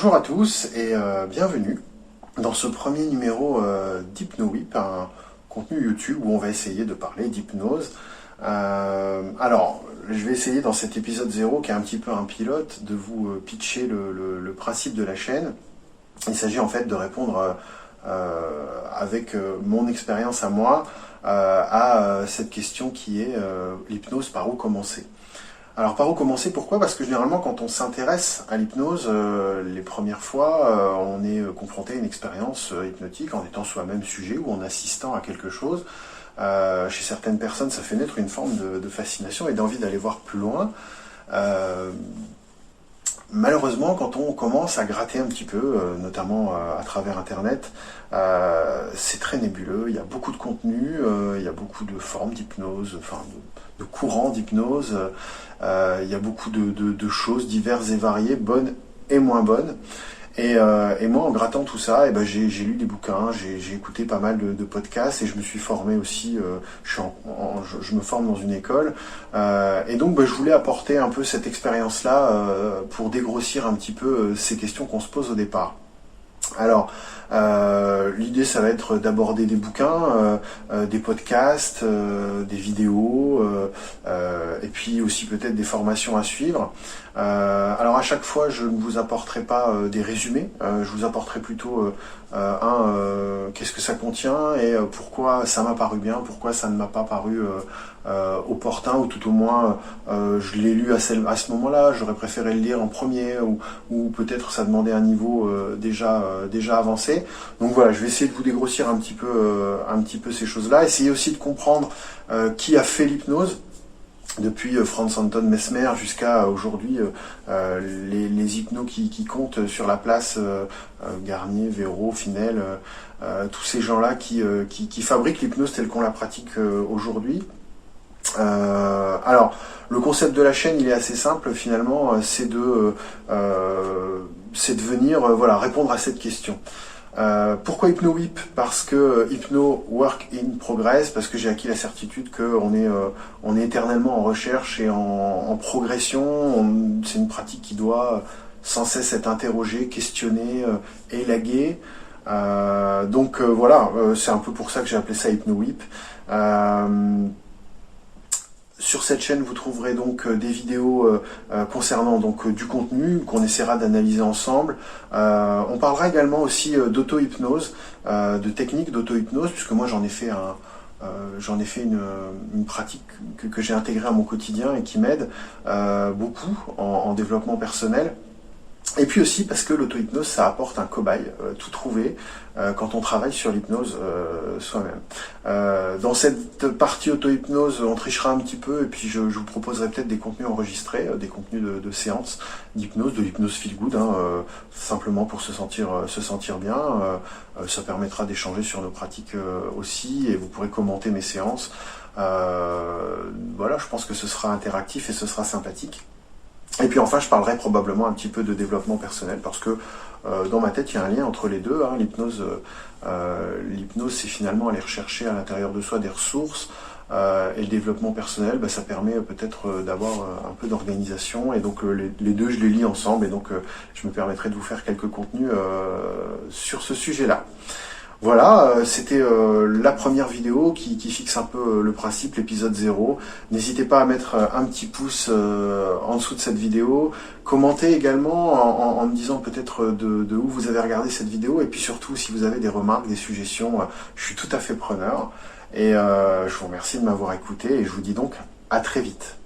Bonjour à tous et bienvenue dans ce premier numéro d'HypnoWhip, un contenu YouTube où on va essayer de parler d'hypnose. Alors, je vais essayer dans cet épisode 0, qui est un petit peu un pilote, de vous pitcher le principe de la chaîne. Il s'agit en fait de répondre avec mon expérience à moi à cette question qui est l'hypnose, par où commencer? Alors par où commencer? Pourquoi? Parce que généralement quand on s'intéresse à l'hypnose, les premières fois, on est confronté à une expérience hypnotique en étant soi-même sujet ou en assistant à quelque chose. Chez certaines personnes, ça fait naître une forme de fascination et d'envie d'aller voir plus loin. Malheureusement, quand on commence à gratter un petit peu, notamment à travers Internet, c'est très nébuleux, il y a beaucoup de contenu, il y a beaucoup de formes d'hypnose, enfin de courants d'hypnose, il y a beaucoup de choses diverses et variées, bonnes et moins bonnes. Et moi, en grattant tout ça, j'ai lu des bouquins, j'ai écouté pas mal de podcasts et je me suis formé aussi, je me forme dans une école. Et donc, je voulais apporter un peu cette expérience-là pour dégrossir un petit peu ces questions qu'on se pose au départ. Alors, l'idée, ça va être d'aborder des bouquins, des podcasts, des vidéos, et puis aussi peut-être des formations à suivre. Alors à chaque fois, je ne vous apporterai pas des résumés, je vous apporterai plutôt qu'est-ce que ça contient et pourquoi ça m'a paru bien, pourquoi ça ne m'a pas paru opportun, ou tout au moins je l'ai lu à ce moment-là, j'aurais préféré le lire en premier, ou peut-être ça demandait un niveau déjà avancé. Donc voilà, je vais essayer de vous dégrossir un petit peu ces choses-là, essayer aussi de comprendre qui a fait l'hypnose, depuis Franz Anton Mesmer jusqu'à aujourd'hui les hypnos qui comptent sur la place, Garnier, Véro, Finel, tous ces gens-là qui fabriquent l'hypnose telle qu'on la pratique aujourd'hui. Alors, le concept de la chaîne, il est assez simple finalement, c'est de venir répondre à cette question. Pourquoi HypnoWhip? Parce que Hypno Work in Progress, parce que j'ai acquis la certitude qu'on est éternellement en recherche et en progression. C'est une pratique qui doit sans cesse être interrogée, questionnée, élaguée. Donc voilà, c'est un peu pour ça que j'ai appelé ça HypnoWhip. Sur cette chaîne, vous trouverez donc des vidéos concernant du contenu qu'on essaiera d'analyser ensemble. On parlera également aussi d'auto-hypnose, de techniques d'auto-hypnose, puisque moi j'en ai fait une pratique que j'ai intégrée à mon quotidien et qui m'aide beaucoup en développement personnel. Et puis aussi parce que l'auto-hypnose, ça apporte un cobaye tout trouvé quand on travaille sur l'hypnose soi-même. Dans cette partie auto-hypnose, on trichera un petit peu et puis je vous proposerai peut-être des contenus enregistrés, des contenus de séances d'hypnose, de l'hypnose feel good, simplement pour se sentir bien. Ça permettra d'échanger sur nos pratiques aussi, et vous pourrez commenter mes séances. Voilà, je pense que ce sera interactif et ce sera sympathique. Et puis enfin, je parlerai probablement un petit peu de développement personnel, parce que dans ma tête, il y a un lien entre les deux. L'hypnose, c'est finalement aller rechercher à l'intérieur de soi des ressources, et le développement personnel, ça permet peut-être d'avoir un peu d'organisation, et donc les deux, je les lie ensemble, et donc je me permettrai de vous faire quelques contenus sur ce sujet-là. Voilà, c'était la première vidéo qui fixe un peu le principe, l'épisode 0. N'hésitez pas à mettre un petit pouce en dessous de cette vidéo. Commentez également en me disant peut-être de où vous avez regardé cette vidéo. Et puis surtout, si vous avez des remarques, des suggestions, je suis tout à fait preneur. Et je vous remercie de m'avoir écouté et je vous dis donc à très vite.